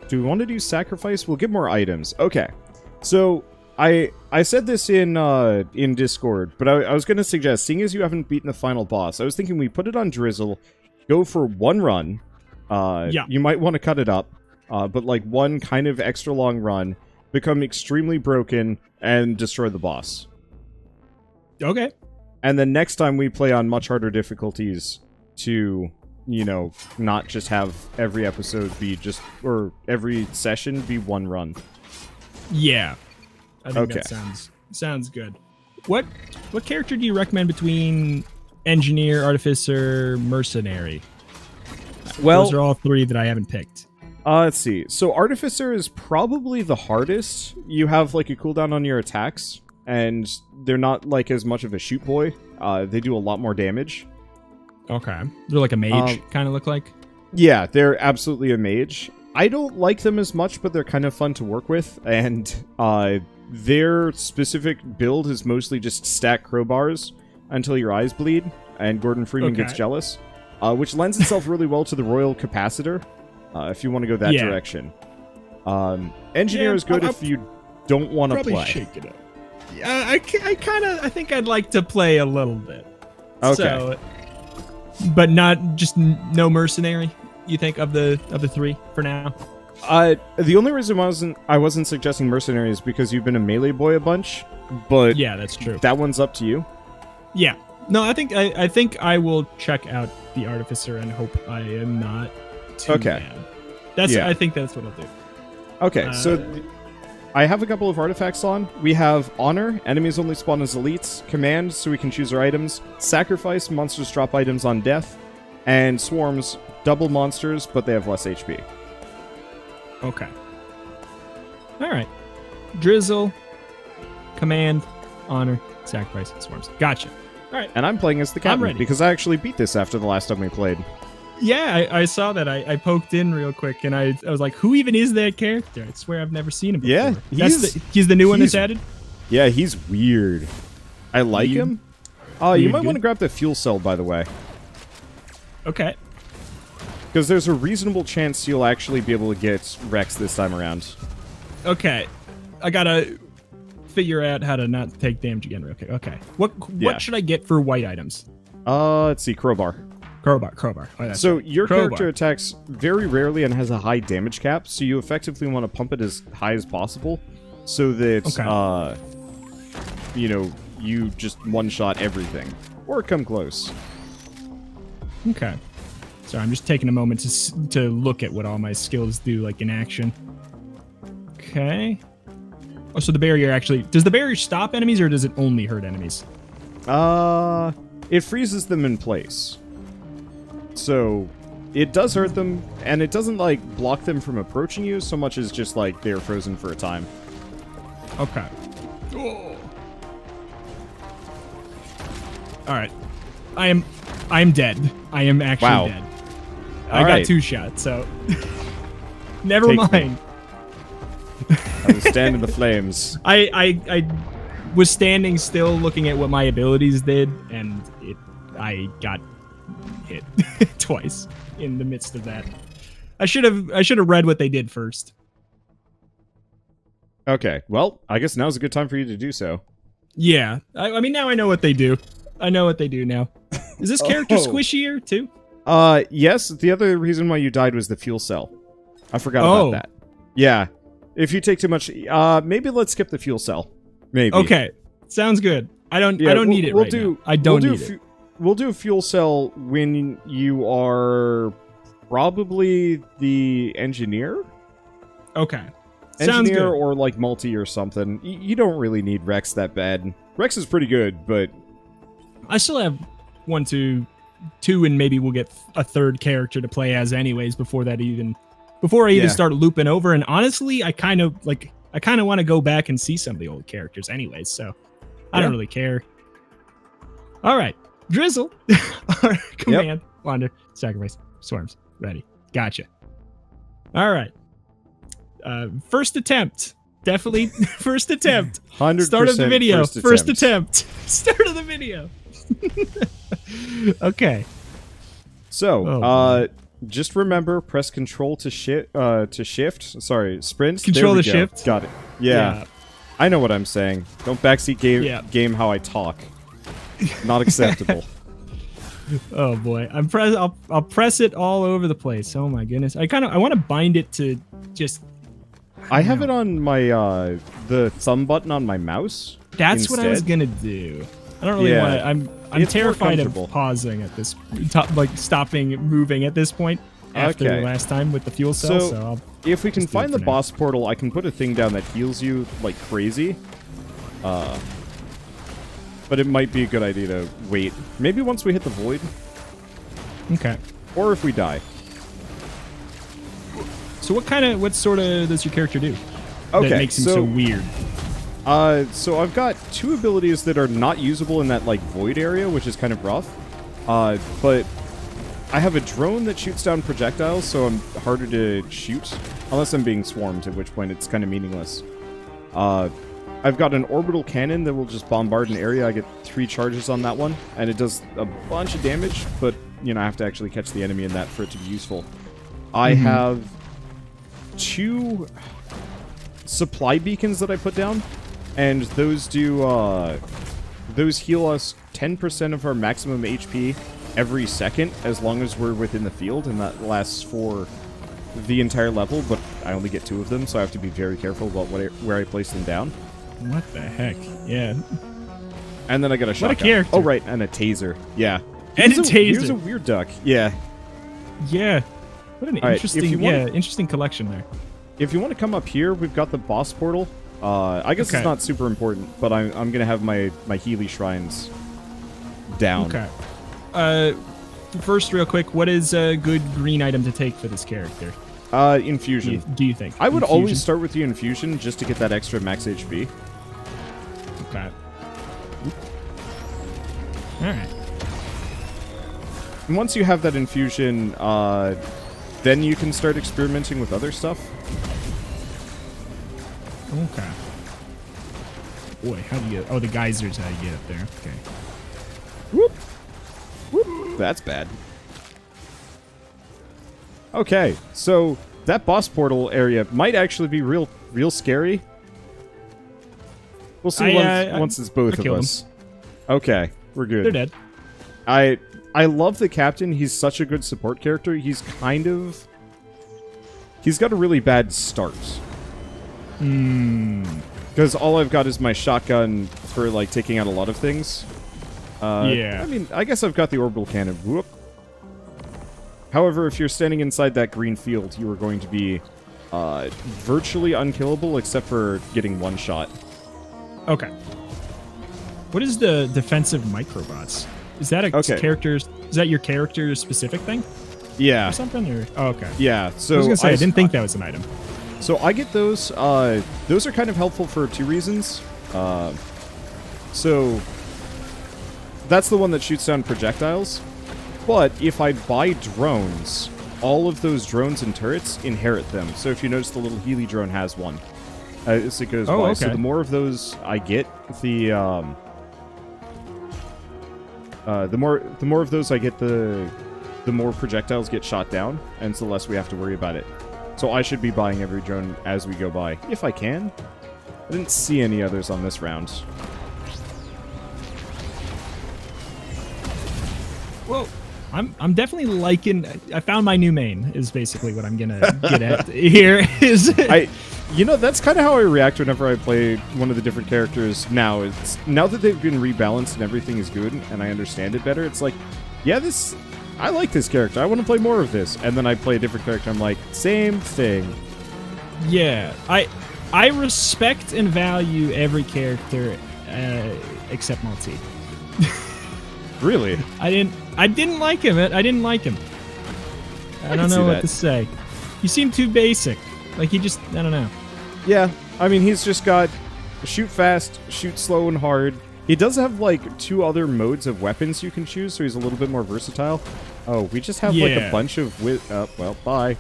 Do we want to do sacrifice? We'll get more items. Okay. So I said this in Discord, but I was going to suggest, seeing as you haven't beaten the final boss, I was thinking we put it on Drizzle, go for one run. Yeah. You might want to cut it up, but like one kind of extra long run, become extremely broken, and destroy the boss. Okay. And then next time we play on much harder difficulties to, you know, not just have every episode be just, or every session be one run. Yeah. I think that sounds good. What character do you recommend between Engineer, Artificer, Mercenary? Well, those are all three that I haven't picked. Let's see. So Artificer is probably the hardest. You have like a cooldown on your attacks, and they're not like as much of a shoot boy. They do a lot more damage. Okay. They're like a mage, kind of look like? Yeah, they're absolutely a mage. I don't like them as much, but they're kind of fun to work with, and their specific build is mostly just stack crowbars until your eyes bleed, and Gordon Freeman gets jealous, which lends itself really well to the Royal Capacitor, if you want to go that direction. Engineer is good if you don't want to play. Shake it up. I think I'd like to play a little bit. Okay. So, but not just no Mercenary, you think, of the three for now? The only reason I wasn't suggesting Mercenary is because you've been a melee boy a bunch, but yeah, that's true. That one's up to you. Yeah. No, I think I will check out the Artificer and hope I am not too bad. I think that's what I'll do. Okay, so I have a couple of artifacts on. We have Honor, enemies only spawn as elites. Command, so we can choose our items. Sacrifice, monsters drop items on death. And Swarms, double monsters, but they have less HP. Okay. Alright. Drizzle, Command, Honor, Sacrifice, Swarms. Gotcha. Alright. And I'm playing as the captain, because I actually beat this after the last time we played. Yeah, I saw that. I poked in real quick, and I was like, who even is that character? I swear I've never seen him before. Yeah, he's the new one that's added? Yeah, he's weird. I like him. Oh, you might want to grab the fuel cell, by the way. Okay. Because there's a reasonable chance you'll actually be able to get Rex this time around. Okay. I gotta figure out how to not take damage again real quick. Okay. What should I get for white items? Let's see, Crowbar. Crowbar. Oh, so your character attacks very rarely and has a high damage cap, so you effectively want to pump it as high as possible, so that you know, you just one-shot everything or come close. Okay. Sorry, I'm just taking a moment to look at what all my skills do, like in action. Okay. Oh, so the barrier actually... Does the barrier stop enemies, or does it only hurt enemies? It freezes them in place. So, it does hurt them, and it doesn't, like, block them from approaching you so much as just, like, they're frozen for a time. Okay. Oh. Alright. I am dead. I am actually dead. I got 2 shots, so... Never mind. I will stand in the flames. I was standing still looking at what my abilities did, and I got hit twice in the midst of that. I should have read what they did first. Okay, well, I guess now's a good time for you to do so. Yeah, I mean, now I know what they do. I know what they do now. Is this character squishier too? Yes. The other reason why you died was the fuel cell. I forgot about that. Yeah. If you take too much, maybe let's skip the fuel cell. Maybe. Okay. Sounds good. I don't need it right now. I don't need it. We'll do a fuel cell when you are probably the engineer. Okay. Sounds good. Or like multi or something. You don't really need Rex that bad. Rex is pretty good, but I still have 1, 2, and maybe we'll get a third character to play as anyways before I even start looping over. And honestly, I kind of want to go back and see some of the old characters anyways, so I don't really care. All right. Drizzle. Command. Wander. Sacrifice. Swarms. Ready. Gotcha. All right. First attempt. Definitely first attempt. 100% Start of the video. First attempt. Start of the video. Okay. So, Just remember, press Control to shift. Sorry, sprint. Control there we to go. shift. Got it. Yeah. I know what I'm saying. Don't backseat game how I talk. Not acceptable. Oh boy, I'll press it all over the place. Oh my goodness, I want to bind it to just. I have it on my the thumb button on my mouse. That's instead. what I was gonna do. I don't really want to. I'm terrified of pausing at this, like stopping moving at this point after the last time with the fuel cell. So if we can find the boss portal, I can put a thing down that heals you like crazy. But it might be a good idea to wait. Maybe once we hit the void. Okay. Or if we die. So what sort of does your character do? Okay, that makes him so weird. So I've got 2 abilities that are not usable in that like void area, which is kind of rough. But I have a drone that shoots down projectiles, so I'm harder to shoot unless I'm being swarmed, at which point it's kind of meaningless. I've got an orbital cannon that will just bombard an area. I get 3 charges on that one, and it does a bunch of damage, but, you know, I have to actually catch the enemy in that for it to be useful. I have 2 supply beacons that I put down, and those do, those heal us 10% of our maximum HP every second, as long as we're within the field, and that lasts for the entire level, but I only get 2 of them, so I have to be very careful about where I place them down. What the heck? Yeah. And then I got a shotgun. What a character. Oh, right, and a taser. Yeah. And a taser. Here's a weird duck. Yeah. Yeah. What an interesting collection there. If you want to come up here, we've got the boss portal. I guess it's not super important, but I'm going to have my Healy shrines down. Okay. First, real quick, what is a good green item to take for this character? Infusion. Do you think? I would always start with the infusion just to get that extra max HP. Okay. Alright. And once you have that infusion, then you can start experimenting with other stuff. Okay. Boy, how do you get... Oh, the geysers, how you get up there. Okay. Whoop. Whoop. That's bad. Okay, so that boss portal area might actually be real scary. We'll see once it's both of us. Okay, we're good. They're dead. I love the captain. He's such a good support character. He's got a really bad start. Because all I've got is my shotgun for like taking out a lot of things. Yeah. I mean, I guess I've got the orbital cannon. Whoop. However, if you're standing inside that green field, you are going to be virtually unkillable, except for getting 1 shot. Okay. What is the defensive Microbots? Is that is that your character's specific thing? Yeah. Or something? Or okay. Yeah. So I was gonna say I didn't think that was an item. So I get those. Those are kind of helpful for 2 reasons. So that's the one that shoots down projectiles. But if I buy drones, all of those drones and turrets inherit them. So if you notice, the little Healy drone has one as it goes by. Okay. So the more of those I get, the more of those I get, the more projectiles get shot down, and so the less we have to worry about it. So I should be buying every drone as we go by, if I can. I didn't see any others on this round. Whoa. I'm definitely liking... I found my new main, is basically what I'm gonna get at here. You know, that's kind of how I react whenever I play one of the different characters now. Now that they've been rebalanced and everything is good, and I understand it better, it's like, yeah, I like this character. I want to play more of this. And then I play a different character. I'm like, same thing. Yeah, I respect and value every character except MUL-T. Really? I didn't like him. I didn't like him. I don't know what to say. He seemed too basic. Like he just, I don't know. Yeah, I mean, he's just got shoot fast, shoot slow and hard. He does have like 2 other modes of weapons you can choose, so he's a little bit more versatile. Oh, we just have like a bunch of well, bye.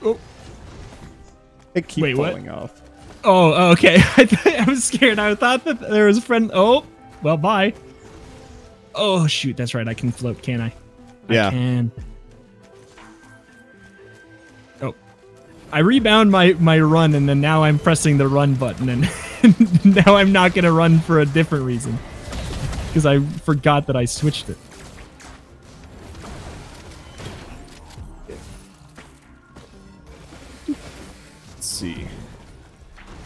Oh. It keeps falling off. Oh, okay. I was scared. I thought that there was a friend. Oh, well, bye. Oh, shoot. That's right. I can float, can't I? Yeah. I can. Oh. I rebound my run, and then now I'm pressing the run button, and now I'm not going to run for a different reason. Because I forgot that I switched it. Let's see.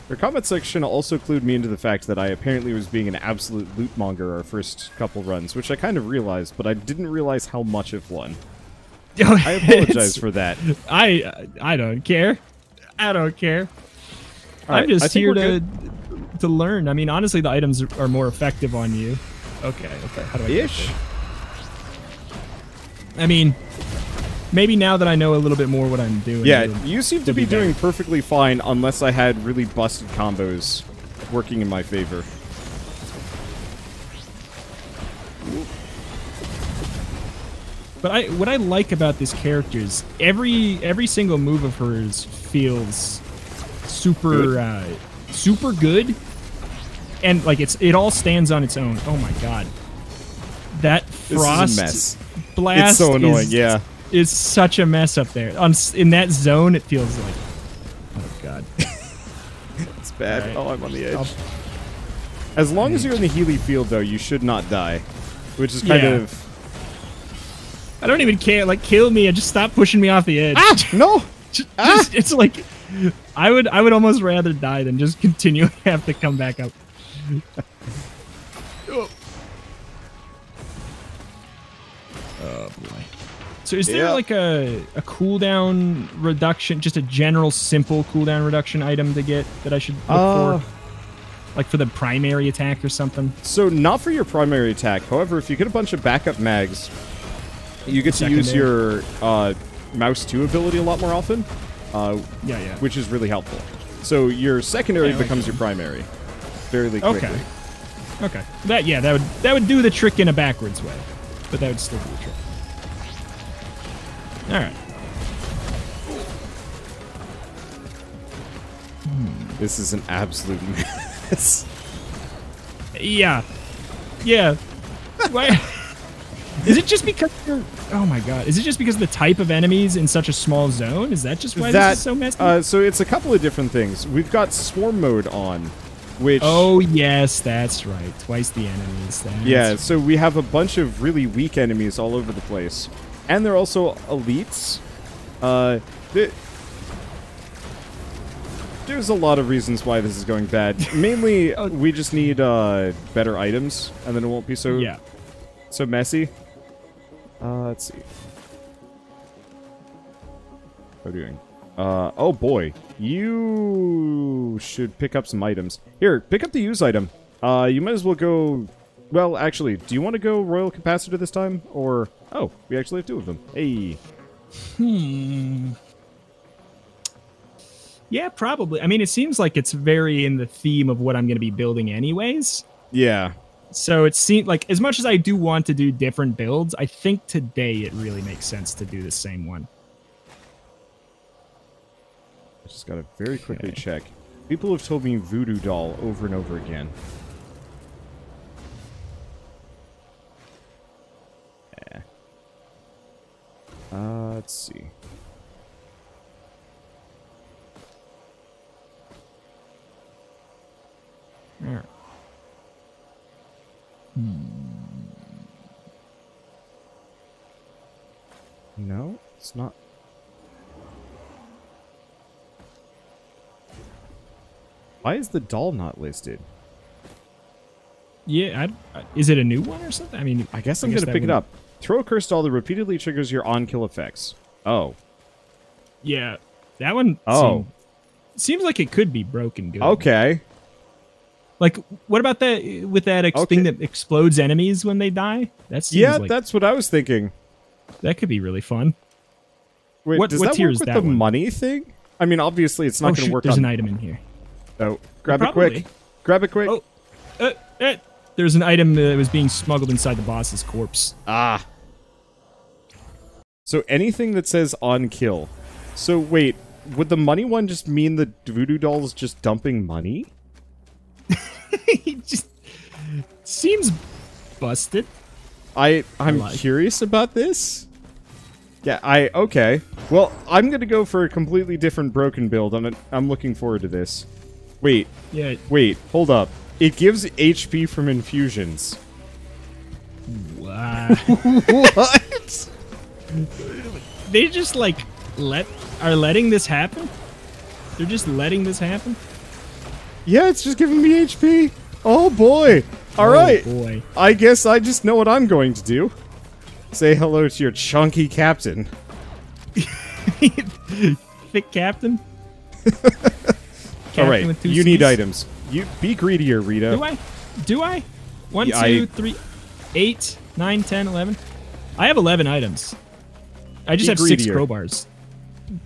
Their comment section also clued me into the fact that I apparently was being an absolute loot monger our first couple runs, which I kind of realized, but I didn't realize how much of one. I apologize for that. I don't care. I don't care. Right, I'm just here to learn. I mean, honestly, the items are more effective on you. Okay. How do I get there? I mean, maybe now that I know a little bit more what I'm doing. Yeah, you seem to be doing perfectly fine unless I had really busted combos working in my favor. But what I like about this character is every single move of hers feels super super good, and like it all stands on its own. Oh my god, that frost blast! It's so annoying. Yeah, is such a mess up there. In that zone, it feels like, oh god, it's bad. Right. Oh, I'm on the edge. As long as you're in the Healy field, though, you should not die, which is kind of. I don't even care. Like, kill me and just stop pushing me off the edge. Ah, no. It's like I would almost rather die than just continue to have to come back up. Oh boy. So is there like a cooldown reduction, just a general simple cooldown reduction item to get that I should look for? Like for the primary attack or something? So not for your primary attack. However, if you get a bunch of backup mags, you get to use your mouse 2 ability a lot more often. Which is really helpful. So your secondary becomes your primary fairly quickly. Okay. That would do the trick in a backwards way, but that would still do the trick. All right. This is an absolute mess. Yeah. Why? Is it just because you're... Oh my god. Is it just because of the type of enemies in such a small zone? Is that just why this is so messy? So it's a couple of different things. We've got swarm mode on, which... Oh, yes, that's right. Twice the enemies. Yeah, so we have a bunch of really weak enemies all over the place. And they're also elites. There's a lot of reasons why this is going bad. Mainly, we just need better items, and then it won't be so messy. Let's see. What are we doing? Oh boy. You should pick up some items. Here, pick up the use item. You might as well go... Well, actually, do you want to go Royal Capacitor this time? Or... Oh, we actually have 2 of them. Hey. Yeah, probably. I mean, it seems like it's very in the theme of what I'm going to be building anyways. Yeah. So it seems like, as much as I do want to do different builds, I think today it really makes sense to do the same one. I just gotta very quickly check. People have told me Voodoo doll over and over again. Let's see. Alright. No, it's not. Why is the doll not listed? Yeah, is it a new one or something? I mean, I guess I'm going to pick it up. Throw a curse doll that repeatedly triggers your on-kill effects. Oh. Yeah, that one seems like it could be broken good. Okay. Like, what about that with that thing that explodes enemies when they die? That seems like, that's what I was thinking. That could be really fun. Wait, does that work with the money thing? I mean, obviously, it's not going to work. There's an item in here. Oh, grab it quick. Grab it quick. Oh, there's an item that was being smuggled inside the boss's corpse. Ah. So anything that says on kill. So wait, would the money one just mean the Voodoo doll's just dumping money? He just seems busted. I'm curious about this. Yeah, okay. Well, I'm gonna go for a completely different broken build. I'm looking forward to this. Wait. Yeah. Wait, hold up. It gives HP from infusions. Wow. What? They just like are letting this happen? They're just letting this happen? Yeah, it's just giving me HP. Oh boy. All right. Boy. I guess I just know what I'm going to do. Say hello to your chunky captain. Thick captain? All right, you need items. You be greedier, Rita. Do I? 1, Yeah, 2, 3, 8, 9, 10, 11. I have 11 items. I just have 6 crowbars.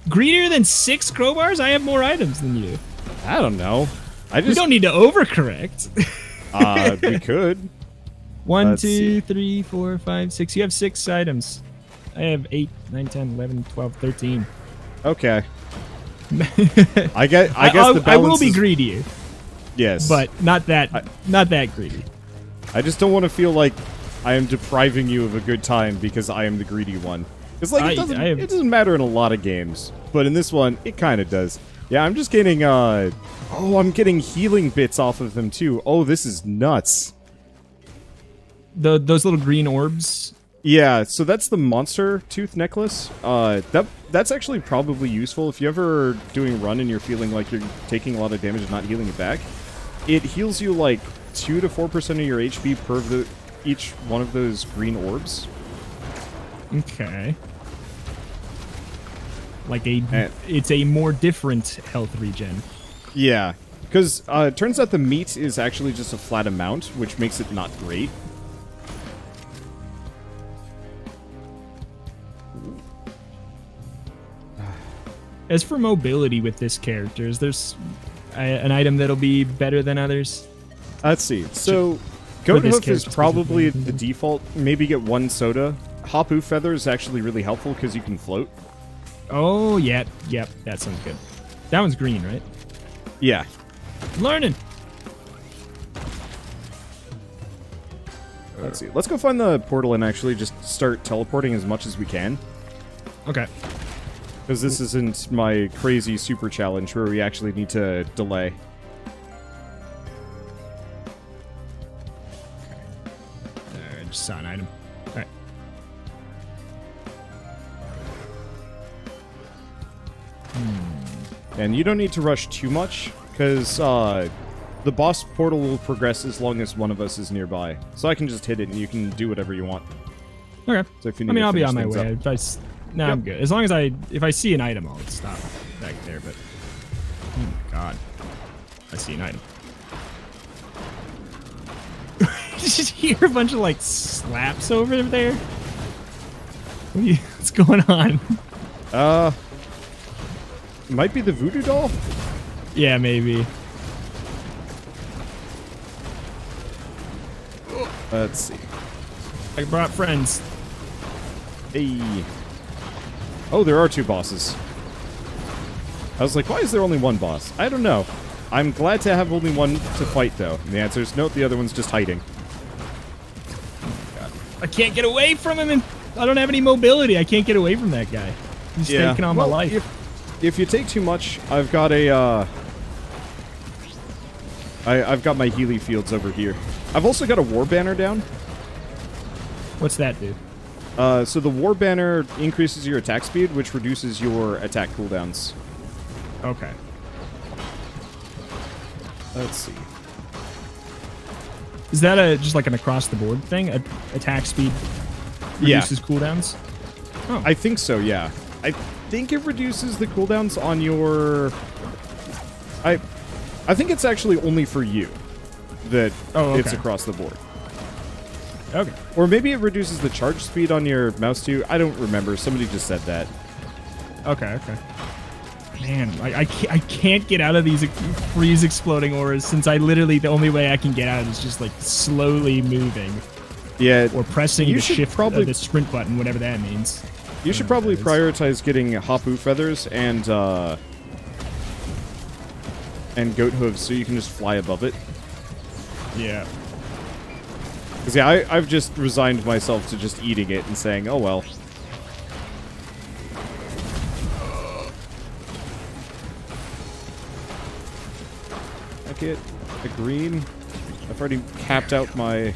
Greedier than 6 crowbars? I have more items than you. I don't know. We don't need to overcorrect. We could. 1, 2, 3, 4, 5, 6. You have 6 items. I have 8, 9, 10, 11, 12, 13. Okay. I guess the balance I will be greedy. Yes. But not that greedy. I just don't want to feel like I am depriving you of a good time because I am the greedy one. It's like it doesn't matter in a lot of games, but in this one it kind of does. Yeah, I'm just getting I'm getting healing bits off of them too. Oh, this is nuts. Those little green orbs. Yeah, so that's the monster tooth necklace. That's actually probably useful if you ever doing a run and you're feeling like you're taking a lot of damage and not healing it back. It heals you like 2 to 4% of your HP per each one of those green orbs. Okay. Like it's a more different health regen. Yeah, because it turns out the meat is actually just a flat amount, which makes it not great. As for mobility with this character, is there an item that'll be better than others? Let's see. So, Goat Hoof is probably the default. Maybe get 1 soda. Hapu Feather is actually really helpful because you can float. Oh, yep, that sounds good. That one's green, right? Yeah. Learning. Let's see. Let's go find the portal and actually just start teleporting as much as we can. Okay. Because this isn't my crazy super challenge where we actually need to delay. I just saw an item. Alright. And you don't need to rush too much, because the boss portal will progress as long as one of us is nearby. So I can just hit it and you can do whatever you want. Okay. So if you need I'll be on my way. I'm good. As long as if I see an item, I'll stop back there, but... Oh my god. I see an item. Just hear a bunch of, like, slaps over there? What's going on? Might be the Voodoo doll? Yeah, maybe. Let's see. I brought friends. Hey. Oh, there are 2 bosses. I was like, why is there only 1 boss? I don't know. I'm glad to have only 1 to fight, though. And the answer is nope, the other one's just hiding. Oh, God. I can't get away from him, and I don't have any mobility. I can't get away from that guy. He's taking on my life. If you take too much, I've got a, I've got my Healy fields over here. I've also got a War Banner down. What's that do? So the War Banner increases your attack speed, which reduces your attack cooldowns. Okay. Let's see. Is that just like an across-the-board thing? Attack speed reduces cooldowns? Oh. I think so, yeah. I think it reduces the cooldowns on your... I think it's actually only for you that it's across the board. Okay. Or maybe it reduces the charge speed on your mouse too. I don't remember. Somebody just said that. Okay. Man, I can't get out of these freeze exploding auras since the only way I can get out is just like slowly moving. Yeah. Or pressing the shift, the sprint button, whatever that means. You should probably prioritize getting Hapu Feathers and Goat Hooves so you can just fly above it. Yeah. Because, yeah, I've just resigned myself to just eating it and saying, oh, well. bucket, a green. I've already capped out my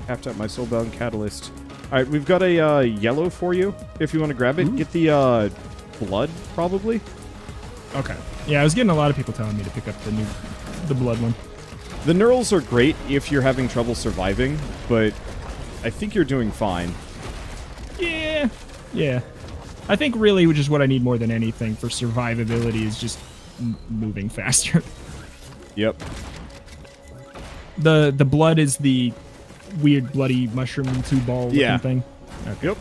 soulbound catalyst. All right, we've got a yellow for you if you want to grab it. Ooh. Get the blood probably. Okay. Yeah, I was getting a lot of people telling me to pick up the blood one. The knurls are great if you're having trouble surviving, but I think you're doing fine. Yeah. Yeah. I think really which is what I need more than anything for survivability is just moving faster. Yep. The blood is the weird bloody mushroom 2-ball looking thing. Okay. Yep.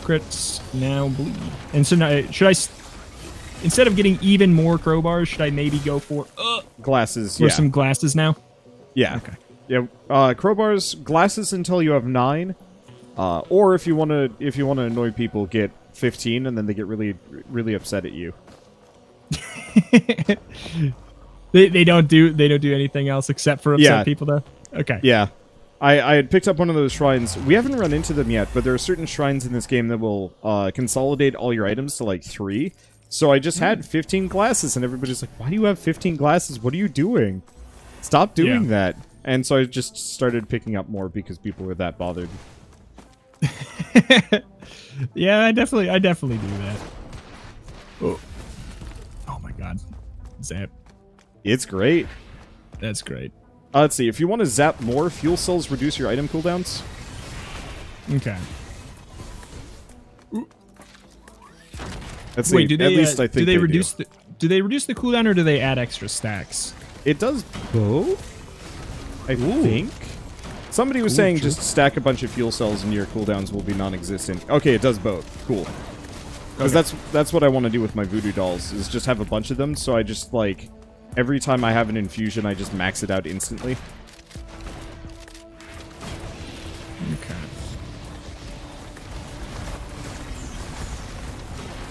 Crits now bleed. And so now should I instead of getting even more crowbars, should I maybe go for glasses? For some glasses now? Yeah. Okay. Yeah. Crowbars, glasses until you have 9. Or if you want to annoy people, get 15, and then they get really upset at you. They don't do anything else except for upset people though. Okay. Yeah. I had picked up one of those shrines. We haven't run into them yet, but there are certain shrines in this game that will consolidate all your items to like 3. So I just had 15 glasses, and everybody's like, "Why do you have 15 glasses? What are you doing? Stop doing that." And so I just started picking up more because people were that bothered. Yeah, I definitely do that. Oh my god. Zap. It's great. That's great. Let's see. If you want to zap more, fuel cells reduce your item cooldowns. Okay. Let's see. Wait, do they, at least I think do they reduce the cooldown or do they add extra stacks? It does both, I think. Somebody was saying just stack a bunch of fuel cells and your cooldowns will be non-existent. Okay, it does both. Cool. Because that's what I want to do with my Voodoo dolls, is just have a bunch of them, so I just, like, every time I have an infusion, I just max it out instantly. Okay.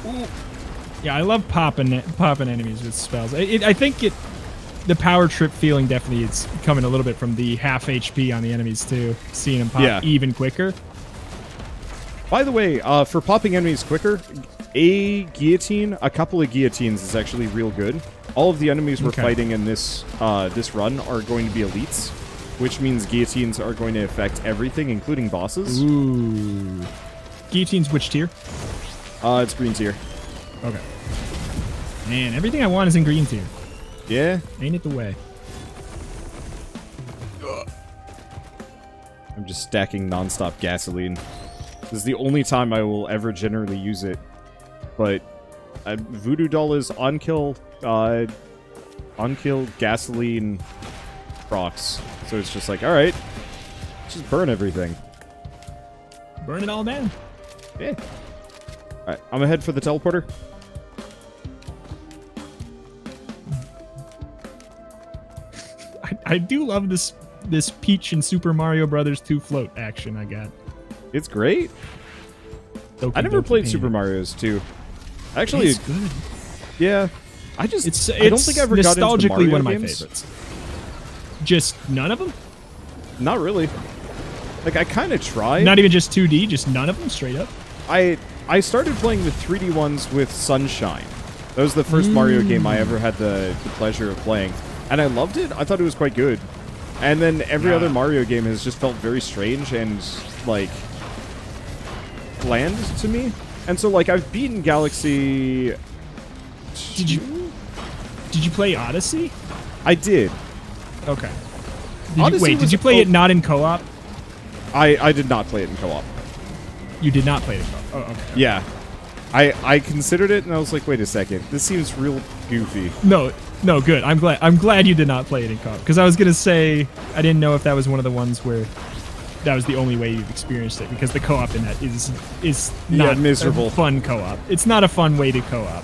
Ooh. Yeah, I love popping enemies with spells. I think the power trip feeling definitely is coming a little bit from the half HP on the enemies too. Seeing them pop even quicker. By the way, for popping enemies quicker, a couple of guillotines is actually real good. All of the enemies we're fighting in this run are going to be elites, which means guillotines are going to affect everything, including bosses. Ooh. Guillotines which tier? It's green tier. Okay. Man, everything I want is in green tier. Yeah. Ain't it the way? I'm just stacking non-stop gasoline. This is the only time I will ever generally use it. But Voodoo doll is on-kill gasoline procs. So it's just like, alright, just burn everything. Burn it all down. Yeah. Alright, I'm gonna head for the teleporter. I do love this Peach and Super Mario Brothers 2 float action I got. It's great. I never played Super Mario's 2. Actually, it's good. Yeah. I don't think I ever got into the Mario one of my games. favorites. Just none of them? Not really. Like, I kind of tried. Not even just 2D, just none of them, straight up? I started playing the 3D ones with Sunshine. That was the first Mario game I ever had the pleasure of playing. And I loved it. I thought it was quite good. And then every other Mario game has just felt very strange and, like, bland to me. And so, like, I've beaten Galaxy... Did you play Odyssey? I did. Okay. Did you play it not in co-op? I did not play it in co-op. You did not play it in co-op? Oh, okay. Yeah. I considered it, and I was like, wait a second. This seems real goofy. No, good. I'm glad you did not play it in co-op. Because I was going to say, I didn't know if that was one of the ones where that was the only way you've experienced it. Because the co-op in that is not miserable. A fun co-op. It's not a fun way to co-op.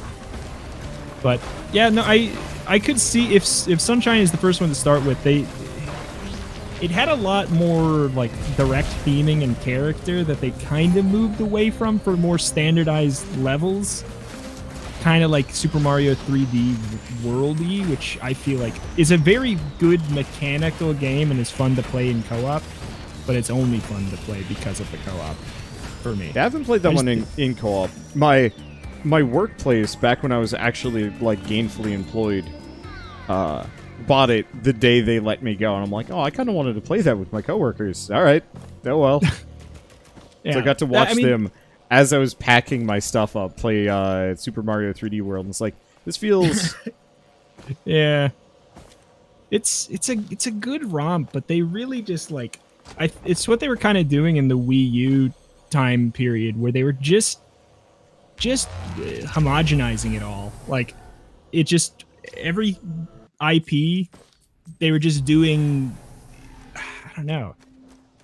But, yeah, no, I could see if Sunshine is the first one to start with, it had a lot more, like, direct theming and character that they kind of moved away from for more standardized levels. Kind of like Super Mario 3D World-y, which I feel like is a very good mechanical game and is fun to play in co-op, but it's only fun to play because of the co-op for me. Yeah, I haven't played that one in co-op. My my workplace, back when I was actually like gainfully employed, bought it the day they let me go, and I'm like, oh, I kind of wanted to play that with my coworkers. All right, oh well. Yeah. So I got to watch them as I was packing my stuff up, play Super Mario 3D World, and it's like, this feels... Yeah. It's a good romp, but they really just, like... it's what they were kind of doing in the Wii U time period, where they were just homogenizing it all. Like, it just... Every IP, they were just doing... I don't know.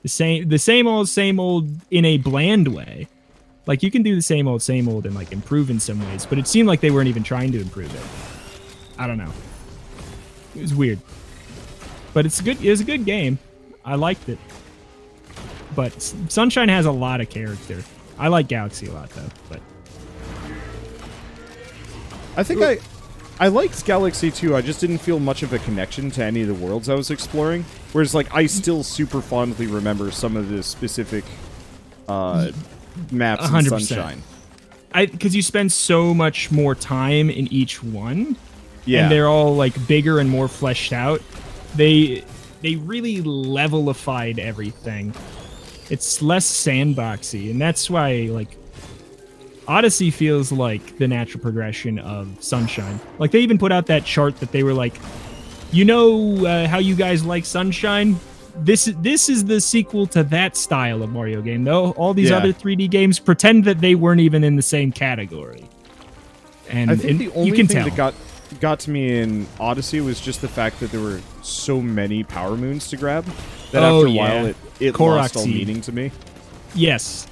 The same old in a bland way. Like, you can do the same old and like improve in some ways, but it seemed like they weren't even trying to improve it. I don't know. It was weird. But it's good. It was a good game. I liked it. But Sunshine has a lot of character. I like Galaxy a lot though, but I think I liked Galaxy too. I just didn't feel much of a connection to any of the worlds I was exploring. Whereas, like, I still super fondly remember some of the specific maps in 100%. Sunshine. Because you spend so much more time in each one, Yeah. and they're all like bigger and more fleshed out. They really levelified everything. It's less sandboxy, and that's why like Odyssey feels like the natural progression of Sunshine. Like, they even put out that chart that they were like, you know how you guys like Sunshine? This is the sequel to that style of Mario game, though. All these other 3D games pretend that they weren't even in the same category. And I think the only you can thing tell. that got to me in Odyssey was just the fact that there were so many power moons to grab that after a while it lost all meaning to me. Yes.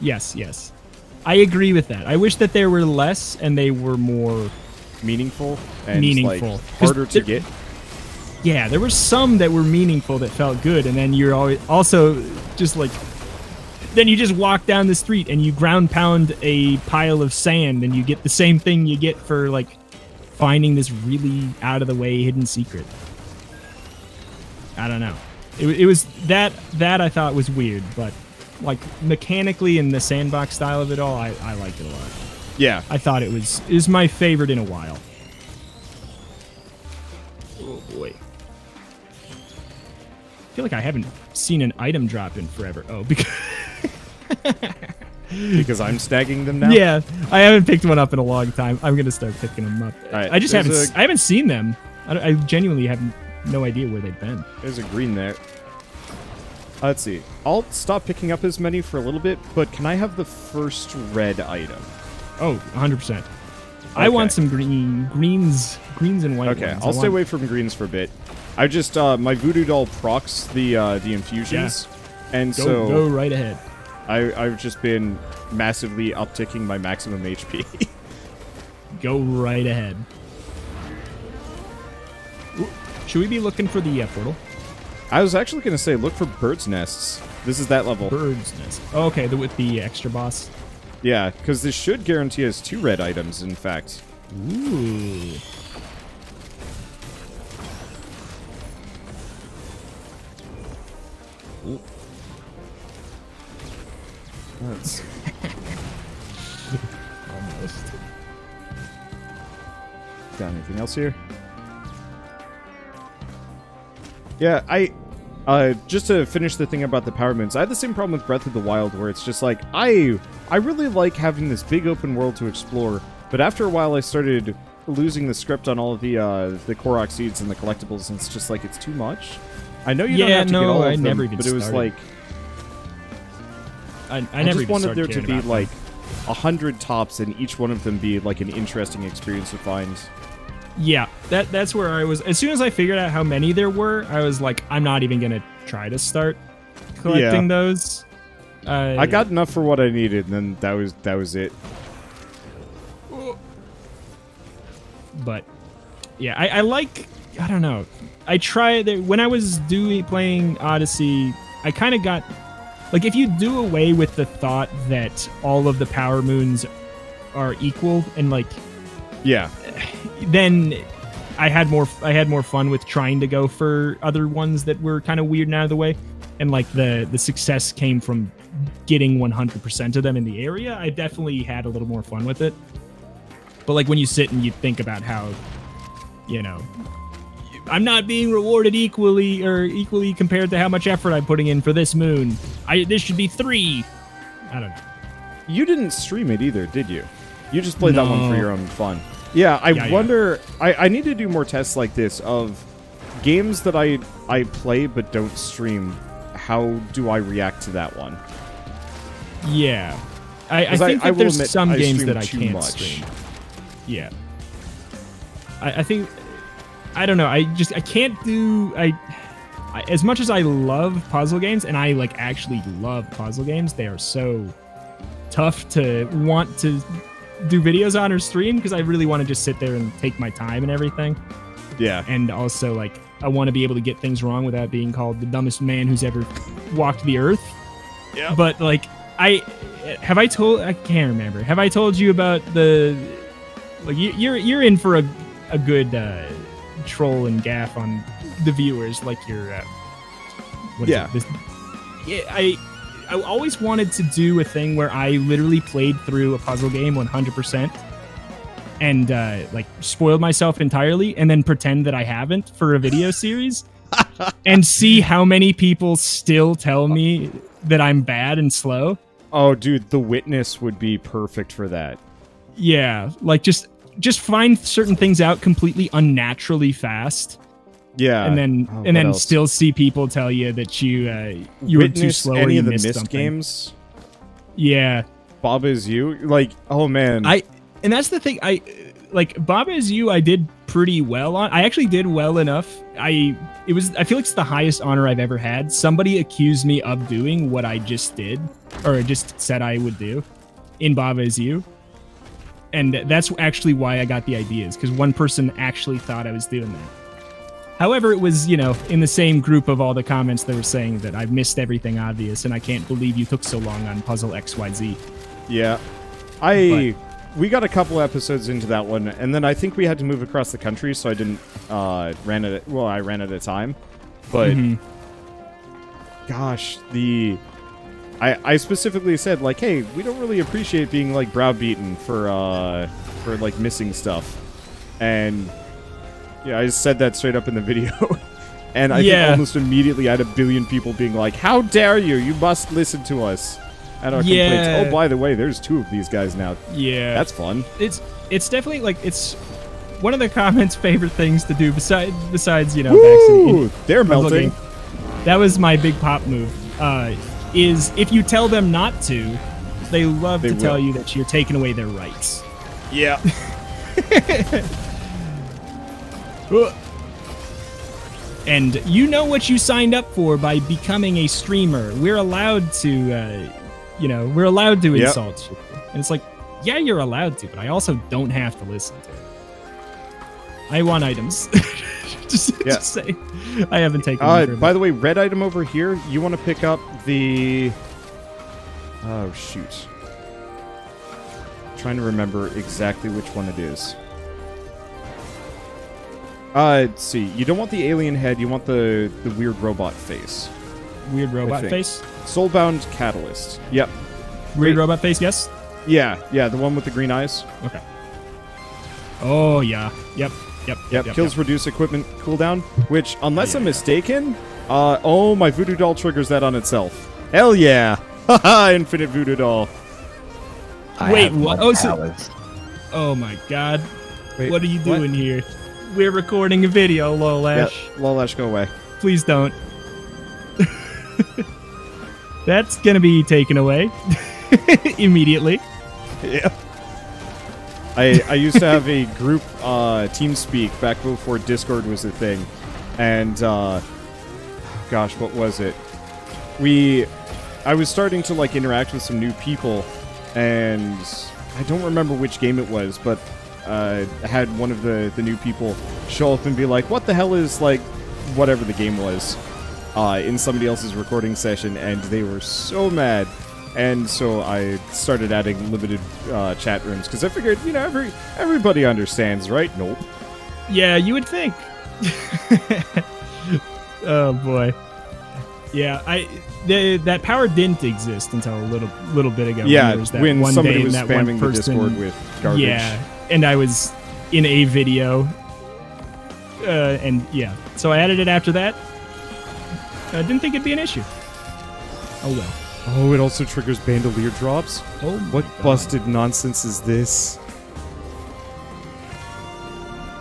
I agree with that. I wish that there were less and they were more meaningful and like harder to get. Yeah, there were some that were meaningful that felt good, and then you're always also just like, then you just walk down the street and you ground pound a pile of sand and you get the same thing you get for like finding this really out of the way hidden secret. I don't know. It was that I thought was weird, but like mechanically and the sandbox style of it all, I liked it a lot. Yeah, I thought it was my favorite in a while. Oh boy. I feel like I haven't seen an item drop in forever. Oh, because because I'm snagging them now. Yeah, I haven't picked one up in a long time. I'm gonna start picking them up. Right, I just haven't seen them. I genuinely have no idea where they've been. There's a green there. Let's see. I'll stop picking up as many for a little bit, but can I have the first red item? Oh, 100%. Okay. I want some greens and white. Okay, ones. I'll stay away from greens for a bit. I just my Voodoo doll procs the infusions, and so go right ahead. I've just been massively upticking my maximum HP. Go right ahead. Should we be looking for the portal? I was actually going to say, look for bird's nests. This is that level. Bird's nest. Oh, okay, with the extra boss. Yeah, because this should guarantee us 2 red items, in fact. Ooh. Ooh. Let's... Almost. Got anything else here? Yeah, just to finish the thing about the power moons, I had the same problem with Breath of the Wild, where it's just like, I really like having this big open world to explore, but after a while I started losing the script on all of the Korok seeds and the collectibles, and it's just like, it's too much. I know you don't have to get all of them, but it was like... I just wanted there to be like 100 tops, and each one of them be like an interesting experience to find. Yeah, that's where I was. As soon as I figured out how many there were, I was like, I'm not even gonna try to start collecting those. I got enough for what I needed, and then that was it. But yeah, I like. I don't know. I tried when I was playing Odyssey. I kind of got like, if you do away with the thought that all of the power moons are equal and like, yeah. Then I had more fun with trying to go for other ones that were kind of weird and out of the way, and like the success came from getting 100% of them in the area. I definitely had a little more fun with it. But like when you sit and you think about how, you know, I'm not being rewarded equally compared to how much effort I'm putting in for this moon. This should be 3. I don't know. You didn't stream it either, did you? You just played that one for your own fun. Yeah, I wonder... Yeah. I need to do more tests like this of games that I play but don't stream. How do I react to that one? Yeah. I think that there's some games that I can't stream. Yeah. I think... I don't know. I can't do... as much as I love puzzle games, and I like actually love puzzle games, they are so tough to want to do videos on or stream because I really want to just sit there and take my time and everything. Yeah. And also, like, I want to be able to get things wrong without being called the dumbest man who's ever walked the earth. Yeah. But like, I can't remember. Have I told you about the? Like, you're in for a good troll and gaff on the viewers, like your. I always wanted to do a thing where I literally played through a puzzle game 100% and like spoiled myself entirely and then pretend that I haven't for a video series and see how many people still tell me that I'm bad and slow. Oh, dude, The Witness would be perfect for that. Yeah, like just find certain things out completely unnaturally fast. Yeah, and then still see people tell you that you were too slow. Any or of the missed Myst something. games? Yeah, Baba Is You. Like, oh man, and that's the thing. Baba Is You. I did pretty well on. I actually did well enough. I feel like it's the highest honor I've ever had. Somebody accused me of doing what I just did, or just said I would do, in Baba Is You. And that's actually why I got the ideas, because one person actually thought I was doing that. However, it was, you know, in the same group of all the comments that were saying that I've missed everything obvious, and I can't believe you took so long on Puzzle XYZ. Yeah. We got a couple episodes into that one, and then I think we had to move across the country, so I didn't, I ran at a time. But, gosh, I specifically said, like, hey, we don't really appreciate being, like, browbeaten for like, missing stuff. And... yeah, I said that straight up in the video. And I think almost immediately I had 1 billion people being like, how dare you? You must listen to us. And our complaints, oh, by the way, there's 2 of these guys now. Yeah. That's fun. It's definitely, like, it's one of the comments' favorite things to do besides you know, Ooh, they're melting. That was my big pop move. Is if you tell them not to, they love to tell you that you're taking away their rights. Yeah. And you know what you signed up for by becoming a streamer. We're allowed to, we're allowed to insult you. And it's like, yeah, you're allowed to, but I also don't have to listen to it. I want items. just say, I haven't taken them. By the way, red item over here, you want to pick up the... oh, shoot. I'm trying to remember exactly which one it is. Let's see. You don't want the alien head. You want the weird robot face. Weird robot face? Soulbound Catalyst. Yep. Weird robot face, yes? Yeah, the one with the green eyes. Okay. Oh, yeah. Yep. Kills reduce equipment cooldown, which, unless I'm mistaken... oh, my voodoo doll triggers that on itself. Hell yeah! Haha, infinite voodoo doll. Wait, what? Oh my god. Wait, what are you doing here? We're recording a video, Lolash. Yeah, Lolash, go away. Please don't. That's gonna be taken away. Immediately. Yeah. I used to have a group TeamSpeak back before Discord was a thing. And, gosh, what was it? I was starting to, like, interact with some new people, and I don't remember which game it was, but had one of the new people show up and be like, what the hell is, like, whatever the game was, in somebody else's recording session, and they were so mad. And so I started adding limited chat rooms, because I figured, you know, everybody understands, right? Nope. Yeah, you would think. Oh, boy. Yeah, that power didn't exist until a little bit ago. Yeah, when somebody was spamming the Discord with garbage. Yeah, and I was in a video, and yeah, so I added it after that. I didn't think it'd be an issue. Oh well. Oh, it also triggers bandolier drops? Oh, what busted nonsense is this?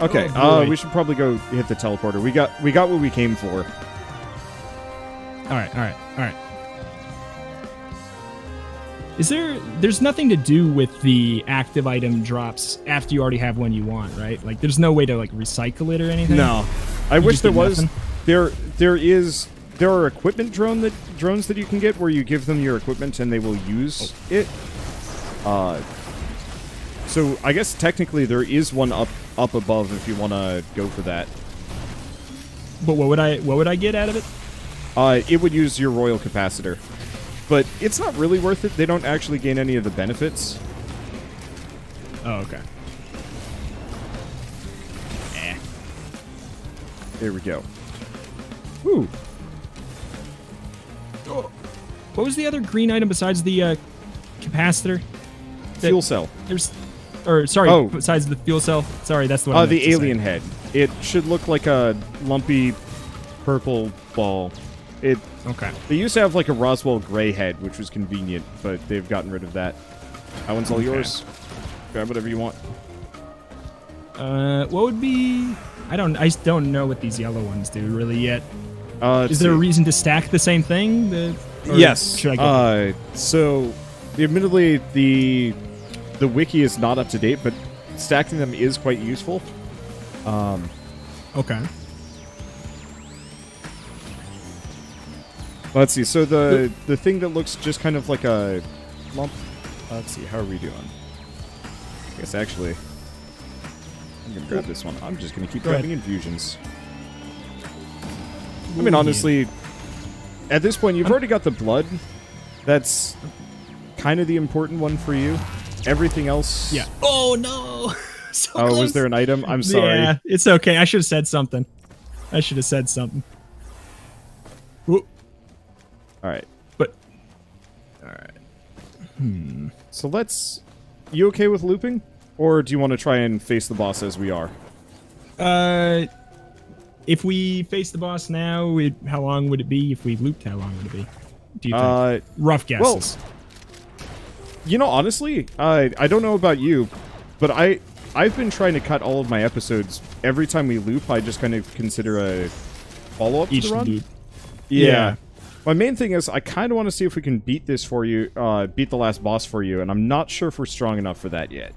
Okay, we should probably go hit the teleporter. We got what we came for. Alright. There's nothing to do with the active item drops after you already have one you want, right? Like, there's no way to, like, recycle it or anything? No. I wish there was. There are equipment drones that you can get where you give them your equipment and they will use it. So I guess technically there is one up above if you want to go for that. But what would I get out of it? It would use your royal capacitor. But it's not really worth it. They don't actually gain any of the benefits. Oh, okay. There we go. Woo. Oh. What was the other green item besides the capacitor? Fuel cell. Besides the fuel cell. Sorry, that's the one. The alien head. It should look like a lumpy purple ball. Okay. They used to have like a Roswell gray head, which was convenient, but they've gotten rid of that. That one's all yours. Grab whatever you want. What would be? I don't know what these yellow ones do really yet. Is there a reason to stack the same thing? Yes. So, admittedly, the wiki is not up to date, but stacking them is quite useful. Okay. Let's see. So the thing that looks just kind of like a lump. Let's see. How are we doing? I guess actually, I'm gonna grab this one. I'm just gonna keep grabbing infusions. I mean, honestly, at this point, you've already got the blood. That's kind of the important one for you. Everything else... Yeah. Oh, no! So close. Was there an item? I'm sorry. Yeah, it's okay. I should have said something. Whoop. Alright. But... Alright. So let's... You okay with looping? Or do you want to try and face the boss as we are? If we face the boss now, how long would it be? If we looped, how long would it be? Do you think? Rough guesses. Well, you know, honestly, I don't know about you, but I've been trying to cut all of my episodes. Every time we loop, I just kind of consider a follow-up to the run. Loop. Yeah. My main thing is I kind of want to see if we can beat this for you, beat the last boss for you, and I'm not sure if we're strong enough for that yet.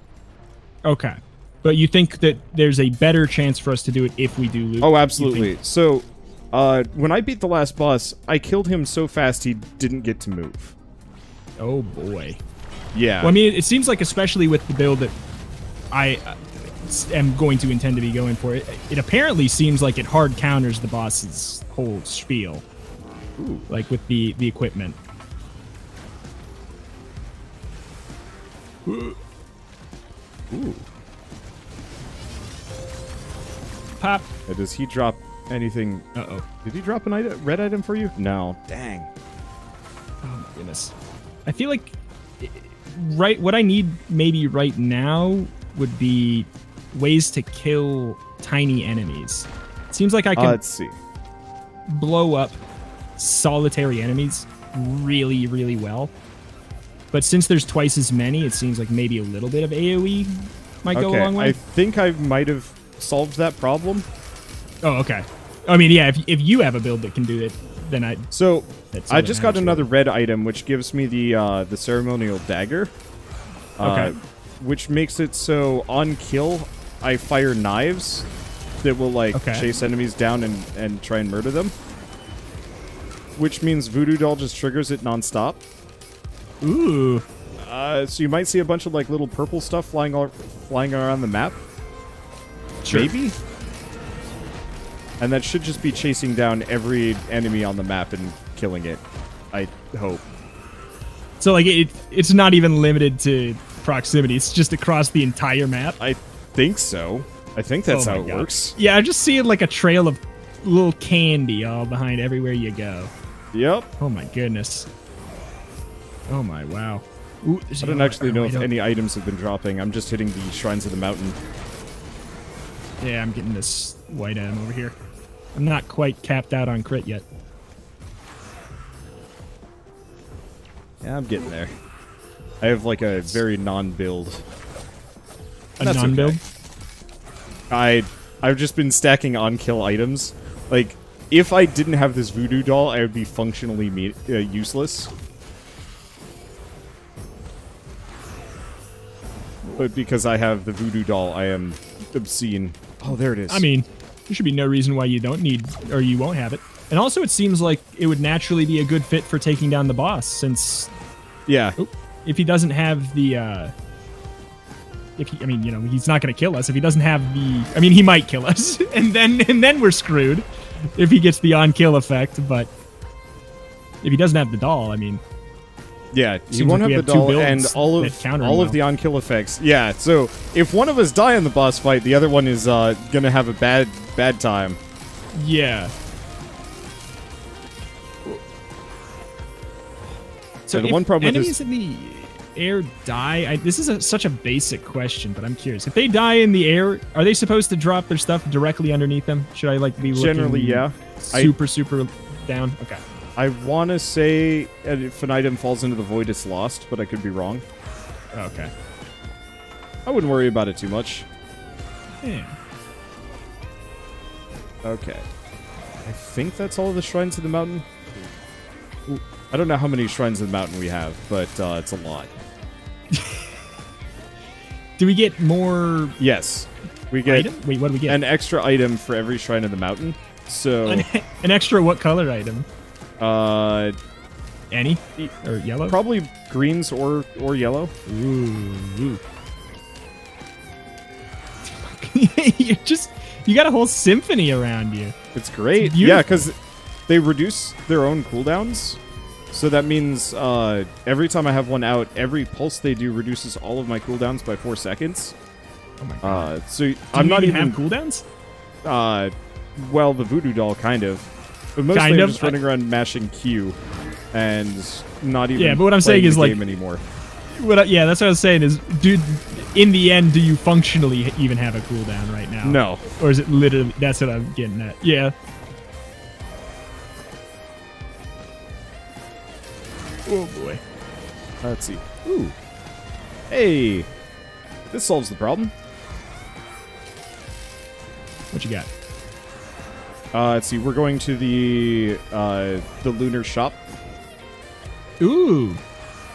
Okay. But you think that there's a better chance for us to do it if we do loop? Oh, absolutely. So, when I beat the last boss, I killed him so fast he didn't get to move. Oh, boy. Yeah. Well, I mean, it seems like, especially with the build that I am going to intend to be going for, it apparently seems like it hard counters the boss's whole spiel. Ooh. Like with the equipment. Ooh. Pop. Does he drop anything? Uh-oh. Did he drop an item, red item for you? No. Dang. Oh my goodness. I feel like what I need maybe right now would be ways to kill tiny enemies. It seems like I can let's see. blow up solitary enemies really, really well. But since there's twice as many, it seems like maybe a little bit of AoE might go a long way. I think I might have solved that problem. Oh, okay. I mean, yeah, if you have a build that can do it, then I... So, I just got another red item, which gives me the Ceremonial Dagger. Okay. Which makes it so, on kill, I fire knives that will, like, chase enemies down and try and murder them. Which means Voodoo Doll just triggers it non-stop. Ooh. So you might see a bunch of, like, little purple stuff flying around the map. Sure. Maybe? And that should just be chasing down every enemy on the map and killing it. I hope. So, like, it's not even limited to proximity. It's just across the entire map? I think so. I think that's how it works. Yeah, I'm just seeing, like, a trail of little candy all behind everywhere you go. Yep. Oh, my goodness. Oh, my, wow. Ooh, I don't actually know if any items have been dropping. I'm just hitting the Shrines of the Mountain. Yeah, I'm getting this white item over here. I'm not quite capped out on crit yet. Yeah, I'm getting there. I have like a very non-build. A non-build? Okay. I've just been stacking on-kill items. Like, if I didn't have this Voodoo doll, I would be functionally useless. But because I have the Voodoo doll, I am obscene. Oh, there it is. I mean, there should be no reason why you don't need, or you won't have it. And also, it seems like it would naturally be a good fit for taking down the boss, since... Yeah. If he doesn't have the, I mean, you know, he's not going to kill us. If he doesn't have the... I mean, he might kill us, and then we're screwed if he gets the on-kill effect, but if he doesn't have the doll, I mean... Yeah, he won't have the doll and all of the on-kill effects. Yeah, so if one of us die in the boss fight, the other one is gonna have a bad time. Yeah. So the one problem with enemies in the air die, this is such a basic question, but I'm curious. If they die in the air, are they supposed to drop their stuff directly underneath them? Should I like be looking generally, yeah, super down? Okay. I want to say if an item falls into the void, it's lost, but I could be wrong. Okay. I wouldn't worry about it too much. Yeah. Okay. I think that's all of the Shrines of the Mountain. I don't know how many Shrines of the Mountain we have, but it's a lot. Do we get more? Yes. We get... Item? Wait, what do we get? An extra item for every Shrine of the Mountain. So... An extra what color item? Any? Or yellow? Probably greens or yellow. Ooh. You got a whole symphony around you. It's great. Yeah, because they reduce their own cooldowns. So that means every time I have one out, every pulse they do reduces all of my cooldowns by 4 seconds. Oh my god. So I'm not even have cooldowns? Well, the Voodoo doll kind of. But mostly I'm just running around mashing Q and not even but what I'm saying is, like, anymore. Yeah, that's what I was saying is, dude, in the end, do you functionally even have a cooldown right now? No. Or is it literally... That's what I'm getting at. Yeah. Oh, boy. Let's see. Ooh. Hey. This solves the problem. What you got? Let's see. We're going to the lunar shop. Ooh.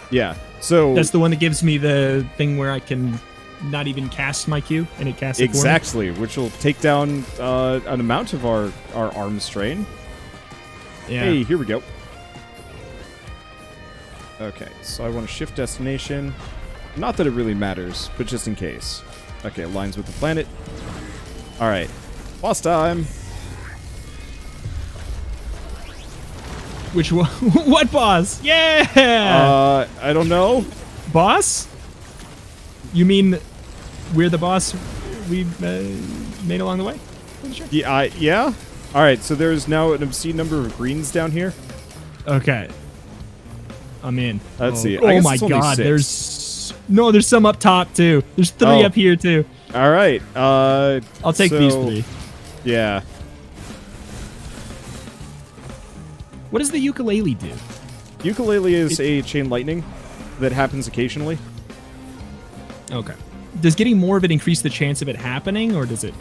Yeah. So that's the one that gives me the thing where I can not even cast my Q, and it casts it exactly, for me. Which will take down an amount of our arm strain. Yeah. Hey, here we go. Okay, so I want to shift destination. Not that it really matters, but just in case. Okay, aligns with the planet. All right, boss time. Which one? What boss? Yeah! I don't know. Boss? You mean we're the boss we made along the way? Sure. Yeah, yeah? All right, so there's now an obscene number of greens down here. Okay. I'm in. Let's see. Oh my god, there's some up top too. There's 3 up here too. All right. I'll take these 3. Yeah. What does the ukulele do? Ukulele is a chain lightning that happens occasionally. Okay. Does getting more of it increase the chance of it happening, or does it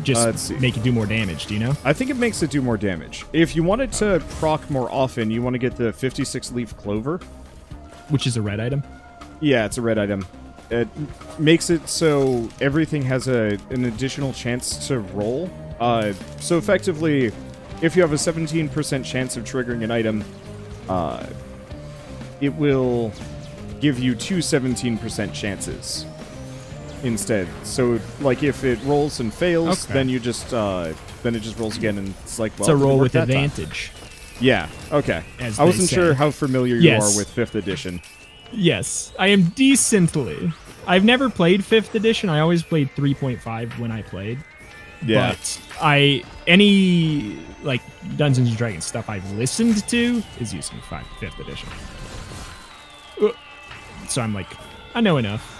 just make it do more damage? Do you know? I think it makes it do more damage. If you want it to proc more often, you want to get the 56-leaf clover. Which is a red item? Yeah, it's a red item. It makes it so everything has an additional chance to roll. So effectively... If you have a 17% chance of triggering an item, it will give you 2 17% chances instead. So, like, if it rolls and fails, then you just then it just rolls again, and it's like, well, it's a roll with advantage. Yeah. Okay. I wasn't sure how familiar you are with 5th edition. Yes, I am decently. I've never played 5th edition. I always played 3.5 when I played. Yeah. But any like Dungeons and Dragons stuff I've listened to is using 5th edition. so I'm like, I know enough.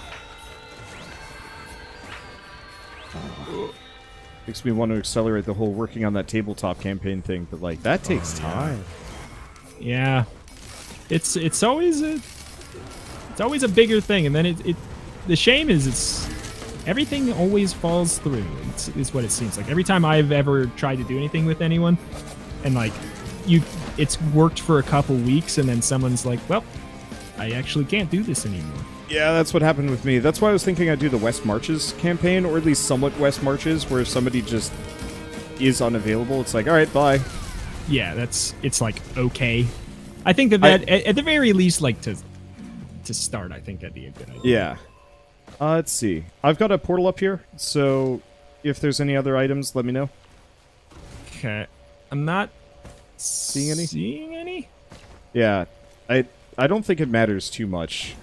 Makes me want to accelerate the whole working on that tabletop campaign thing, but like that takes time. Yeah, it's always a bigger thing, and then the shame is it's everything always falls through. Is what it seems like every time I've ever tried to do anything with anyone, and like it's worked for a couple weeks, and then someone's like, well, I actually can't do this anymore. Yeah, that's what happened with me. That's why I was thinking I'd do the West Marches campaign, or at least somewhat West Marches, where if somebody just is unavailable, it's like, all right, bye. Yeah, it's like, okay. I think that at the very least, like, to start, I think that'd be a good idea. Yeah. Let's see. I've got a portal up here, so if there's any other items, let me know. Okay. I'm not seeing any? Yeah. I don't think it matters too much.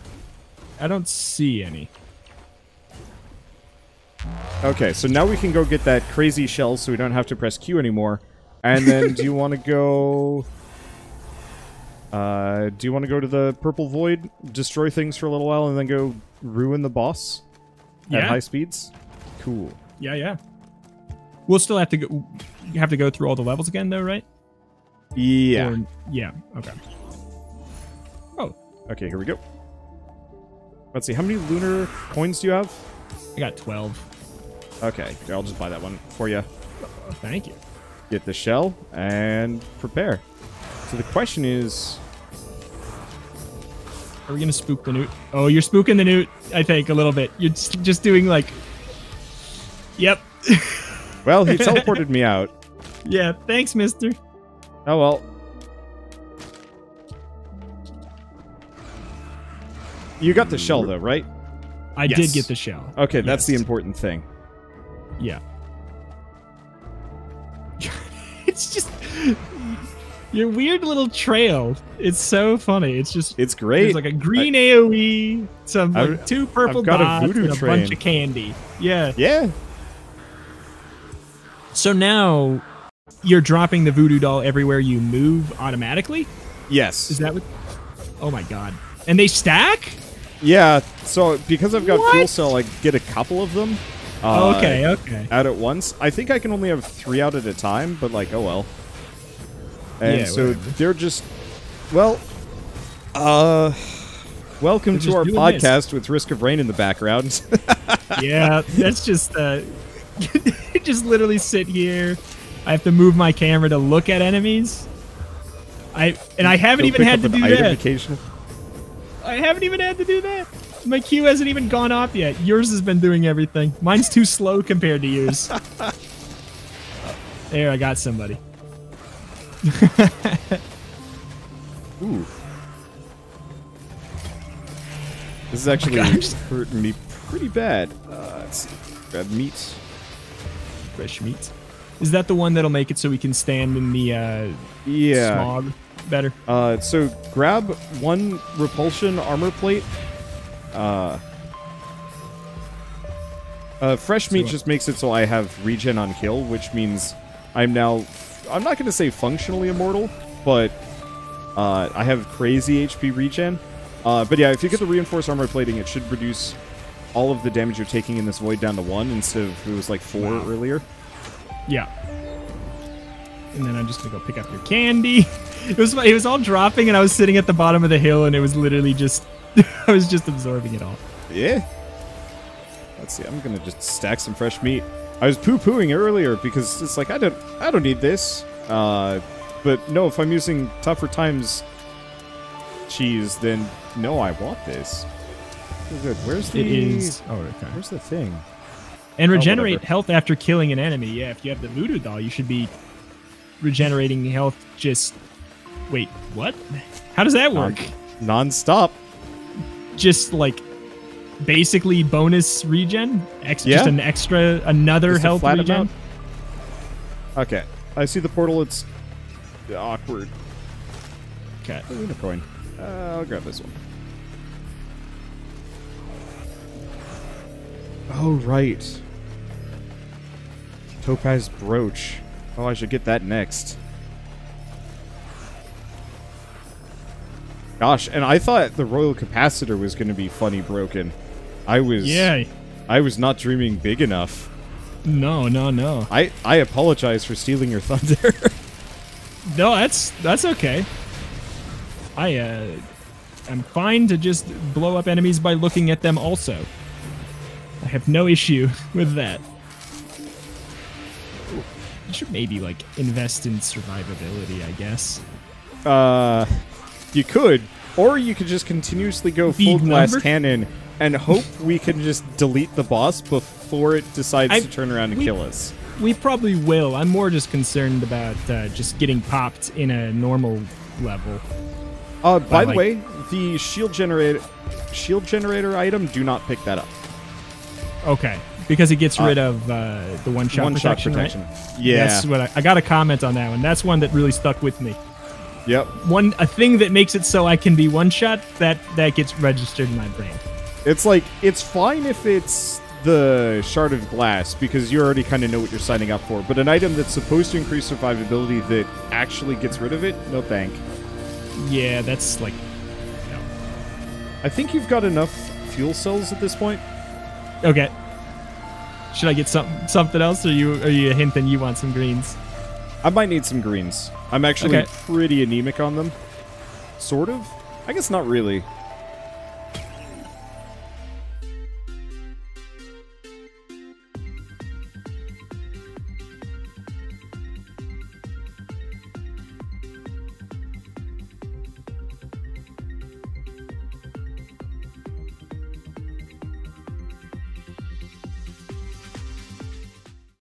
I don't see any. Okay, so now we can go get that crazy shell so we don't have to press Q anymore. And then do you want to go... do you want to go to the Purple Void, destroy things for a little while, and then go ruin the boss at high speeds? Cool. Yeah. We'll still have to go through all the levels again, though, right? Yeah. Yeah, okay. Oh. Okay, here we go. Let's see, how many lunar coins do you have? I got 12. Okay, I'll just buy that one for you. Oh, thank you. Get the shell and prepare. So the question is... Are we going to spook the newt? Oh, you're spooking the newt, I think, a little bit. You're just doing like... Yep. Well, he teleported me out. Yeah, thanks, mister. Oh, well. You got the shell, though, right? I did get the shell. Okay, that's the important thing. Yeah. It's just... Your weird little trail. It's so funny. It's just... It's great. There's like a green AoE, some like 2 purple dots, Voodoo and a bunch of candy. Yeah. Yeah. So now, you're dropping the voodoo doll everywhere you move automatically? Yes. Is that what... Oh my god. And they stack? Yeah, so because I've got fuel cell, I get a couple of them. Okay. Out at once. I think I can only have 3 out at a time, but like, oh well. And so whatever. They're just, well, welcome to our podcast with Risk of Rain in the background. Yeah, that's just, just literally sit here. I have to move my camera to look at enemies. I haven't even had to do that. I haven't even had to do that. My queue hasn't even gone off yet. Yours has been doing everything. Mine's too slow compared to yours. There, I got somebody. Ooh. This is actually hurting me pretty bad. Let's see. Grab meat. Fresh meat. Is that the one that'll make it so we can stand in the smog better? So grab 1 repulsion armor plate. Fresh meat just makes it so I have regen on kill, which means I'm now... I'm not going to say functionally immortal, but I have crazy HP regen. But yeah, if you get the reinforced armor plating, it should reduce all of the damage you're taking in this void down to 1 instead of it was like 4 earlier. Yeah. And then I'm just going to go pick up your candy. It was all dropping, and I was sitting at the bottom of the hill, and it was literally just... I was just absorbing it all. Yeah. Let's see, I'm going to just stack some fresh meat. I was poo-pooing earlier because it's like, I don't need this. But no, if I'm using Tougher Times cheese, then no, I want this. Oh, good. Where's the... It is... Oh, okay. Where's the thing? And regenerate health after killing an enemy. Yeah, if you have the voodoo doll, you should be regenerating health just... Wait, what? How does that work? Non-stop. Just like... Basically bonus regen? Just an extra, another just health regen? Amount? Okay. I see the portal. It's awkward. Okay. Unicorn. I'll grab this one. Oh, right. Topaz brooch. Oh, I should get that next. Gosh, and I thought the Royal Capacitor was going to be funny broken. I was not dreaming big enough. No. I apologize for stealing your thunder. No, that's okay. I'm fine to just blow up enemies by looking at them also. I have no issue with that. I should maybe, like, invest in survivability, I guess. You could. Or you could just continuously go full glass cannon and hope we can just delete the boss before it decides to turn around and kill us. We probably will. I'm more just concerned about just getting popped in a normal level. By the way, the shield generator item, do not pick that up. Okay, because it gets rid of the one-shot protection, right? Yeah. That's what I got a comment on that one. That's one that really stuck with me. Yep. A thing that makes it so I can be one-shot, that gets registered in my brain. It's like, it's fine if it's the shard of glass, because you already kind of know what you're signing up for, but an item that's supposed to increase survivability that actually gets rid of it, no thank. Yeah, that's like... no. I think you've got enough fuel cells at this point. Okay. Should I get something else, or are you hinting you want some greens? I might need some greens. I'm actually pretty anemic on them. Sort of? I guess not really.